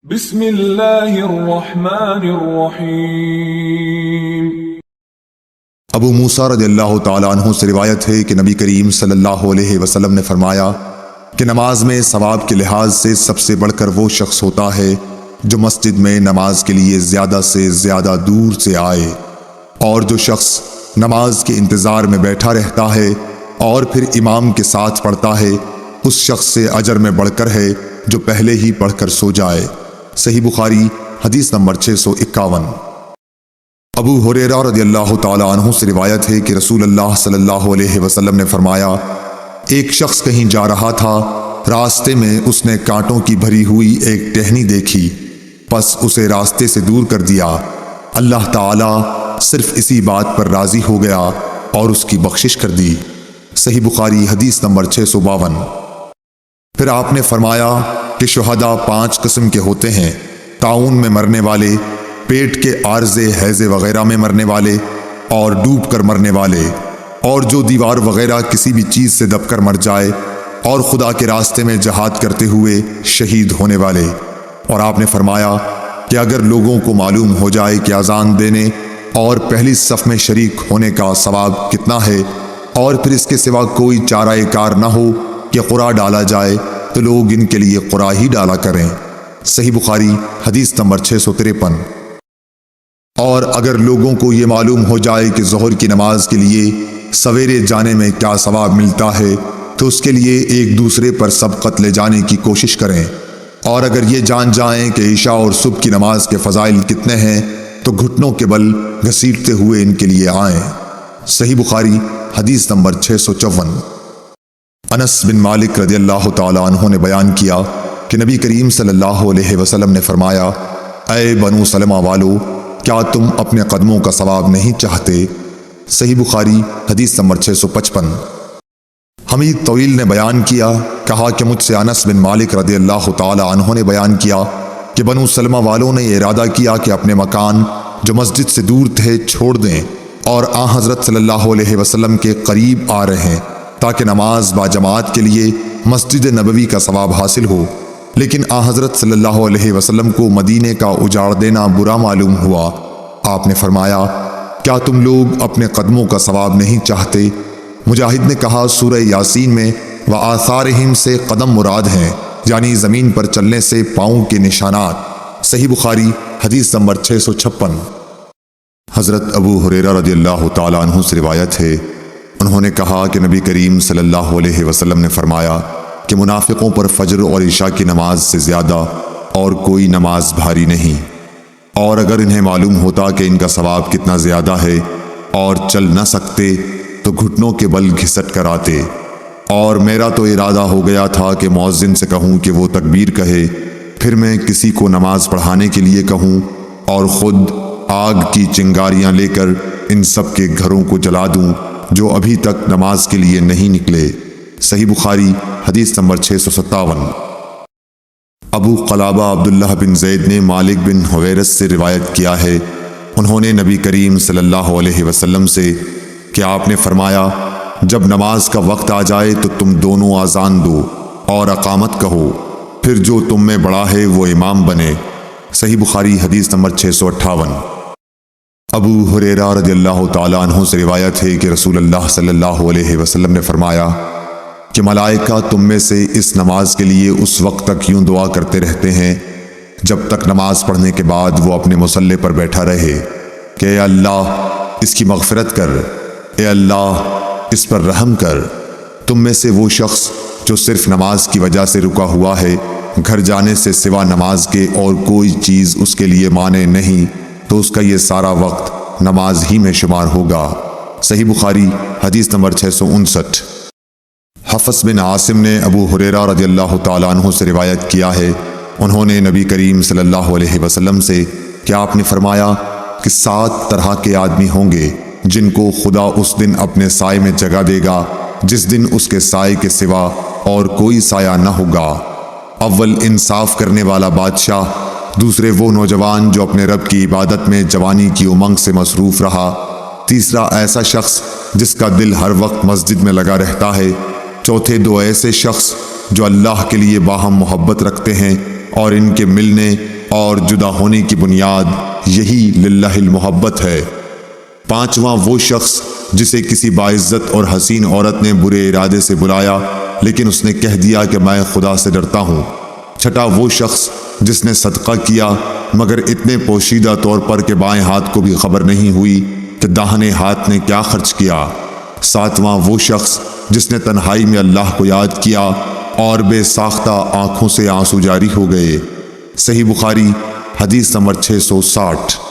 بسم اللہ الرحمن الرحیم۔ ابو موسیٰ رضی اللہ تعالیٰ عنہ سے روایت ہے کہ نبی کریم صلی اللہ علیہ وسلم نے فرمایا کہ نماز میں ثواب کے لحاظ سے سب سے بڑھ کر وہ شخص ہوتا ہے جو مسجد میں نماز کے لیے زیادہ سے زیادہ دور سے آئے، اور جو شخص نماز کے انتظار میں بیٹھا رہتا ہے اور پھر امام کے ساتھ پڑھتا ہے، اس شخص سے اجر میں بڑھ کر ہے جو پہلے ہی پڑھ کر سو جائے۔ صحیح بخاری حدیث نمبر 651۔ ابو ہریرہ رضی اللہ تعالیٰ عنہ سے روایت ہے کہ رسول اللہ صلی اللہ علیہ وسلم نے فرمایا، ایک شخص کہیں جا رہا تھا، راستے میں اس نے کانٹوں کی بھری ہوئی ایک ٹہنی دیکھی، پس اسے راستے سے دور کر دیا۔ اللہ تعالیٰ صرف اسی بات پر راضی ہو گیا اور اس کی بخشش کر دی۔ صحیح بخاری حدیث نمبر 652۔ پھر آپ نے فرمایا کہ شہداء 5 قسم کے ہوتے ہیں: طاعون میں مرنے والے، پیٹ کے عارضے ہیضے وغیرہ میں مرنے والے، اور ڈوب کر مرنے والے، اور جو دیوار وغیرہ کسی بھی چیز سے دب کر مر جائے، اور خدا کے راستے میں جہاد کرتے ہوئے شہید ہونے والے۔ اور آپ نے فرمایا کہ اگر لوگوں کو معلوم ہو جائے کہ اذان دینے اور پہلی صف میں شریک ہونے کا ثواب کتنا ہے، اور پھر اس کے سوا کوئی چارہ کار نہ ہو کہ قرعہ ڈالا جائے، تو لوگ ان کے لیے قرعہ ہی ڈالا کریں۔ صحیح بخاری حدیث نمبر 653۔ اور اگر لوگوں کو یہ معلوم ہو جائے کہ ظہر کی نماز کے لیے سویرے جانے میں کیا ثواب ملتا ہے، تو اس کے لیے ایک دوسرے پر سبقت لے جانے کی کوشش کریں، اور اگر یہ جان جائیں کہ عشاء اور صبح کی نماز کے فضائل کتنے ہیں، تو گھٹنوں کے بل گھسیٹتے ہوئے ان کے لیے آئیں۔ صحیح بخاری حدیث نمبر 654۔ انس بن مالک رضی اللہ تعالیٰ عنہ نے بیان کیا کہ نبی کریم صلی اللہ علیہ وسلم نے فرمایا، اے بنو سلمہ والو، کیا تم اپنے قدموں کا ثواب نہیں چاہتے؟ صحیح بخاری حدیث نمبر 655۔ حمید طویل نے بیان کیا، کہا کہ مجھ سے انس بن مالک رضی اللہ تعالیٰ عنہ نے بیان کیا کہ بنو سلمہ والوں نے ارادہ کیا کہ اپنے مکان جو مسجد سے دور تھے چھوڑ دیں اور آن حضرت صلی اللہ علیہ وسلم کے قریب آ رہے ہیں، تاکہ نماز باجماعت کے لیے مسجد نبوی کا ثواب حاصل ہو۔ لیکن آن حضرت صلی اللہ علیہ وسلم کو مدینے کا اجاڑ دینا برا معلوم ہوا۔ آپ نے فرمایا، کیا تم لوگ اپنے قدموں کا ثواب نہیں چاہتے؟ مجاہد نے کہا، سورہ یاسین میں وآثارہم سے قدم مراد ہیں، یعنی زمین پر چلنے سے پاؤں کے نشانات۔ صحیح بخاری حدیث نمبر 656۔ حضرت ابو ہریرہ رضی اللہ تعالیٰ عنہ سے روایت ہے، انہوں نے کہا کہ نبی کریم صلی اللہ علیہ وسلم نے فرمایا کہ منافقوں پر فجر اور عشاء کی نماز سے زیادہ اور کوئی نماز بھاری نہیں، اور اگر انہیں معلوم ہوتا کہ ان کا ثواب کتنا زیادہ ہے اور چل نہ سکتے تو گھٹنوں کے بل گھسٹ کر آتے۔ اور میرا تو ارادہ ہو گیا تھا کہ مؤذن سے کہوں کہ وہ تکبیر کہے، پھر میں کسی کو نماز پڑھانے کے لیے کہوں اور خود آگ کی چنگاریاں لے کر ان سب کے گھروں کو جلا دوں جو ابھی تک نماز کے لیے نہیں نکلے۔ صحیح بخاری حدیث نمبر 657۔ ابو قلابہ عبداللہ بن زید نے مالک بن حویرث سے روایت کیا ہے، انہوں نے نبی کریم صلی اللہ علیہ وسلم سے کہ آپ نے فرمایا، جب نماز کا وقت آ جائے تو تم دونوں اذان دو اور اقامت کہو، پھر جو تم میں بڑا ہے وہ امام بنے۔ صحیح بخاری حدیث نمبر 658۔ ابو ہریرہ رضی اللہ تعالیٰ عنہ سے روایت ہے کہ رسول اللہ صلی اللہ علیہ وسلم نے فرمایا کہ ملائکہ تم میں سے اس نماز کے لیے اس وقت تک یوں دعا کرتے رہتے ہیں جب تک نماز پڑھنے کے بعد وہ اپنے مصلی پر بیٹھا رہے کہ اے اللہ اس کی مغفرت کر، اے اللہ اس پر رحم کر۔ تم میں سے وہ شخص جو صرف نماز کی وجہ سے رکا ہوا ہے، گھر جانے سے سوا نماز کے اور کوئی چیز اس کے لیے مانع نہیں، تو اس کا یہ سارا وقت نماز ہی میں شمار ہوگا۔ صحیح بخاری حدیث نمبر 659۔ حفص بن عاصم نے ابو ہریرہ رضی اللہ تعالیٰ عنہ سے روایت کیا ہے، انہوں نے نبی کریم صلی اللہ علیہ وسلم سے کہ آپ نے فرمایا کہ 7 طرح کے آدمی ہوں گے جن کو خدا اس دن اپنے سائے میں جگہ دے گا جس دن اس کے سائے کے سوا اور کوئی سایہ نہ ہوگا۔ اول انصاف کرنے والا بادشاہ، دوسرے وہ نوجوان جو اپنے رب کی عبادت میں جوانی کی امنگ سے مصروف رہا، تیسرا ایسا شخص جس کا دل ہر وقت مسجد میں لگا رہتا ہے، چوتھے 2 ایسے شخص جو اللہ کے لیے باہم محبت رکھتے ہیں، اور ان کے ملنے اور جدا ہونے کی بنیاد یہی للہ المحبت ہے۔ پانچواں وہ شخص جسے کسی باعزت اور حسین عورت نے برے ارادے سے بلایا لیکن اس نے کہہ دیا کہ میں خدا سے ڈرتا ہوں۔ چھٹا وہ شخص جس نے صدقہ کیا مگر اتنے پوشیدہ طور پر کہ بائیں ہاتھ کو بھی خبر نہیں ہوئی کہ داہنے ہاتھ نے کیا خرچ کیا۔ ساتواں وہ شخص جس نے تنہائی میں اللہ کو یاد کیا اور بے ساختہ آنکھوں سے آنسو جاری ہو گئے۔ صحیح بخاری حدیث نمبر 660۔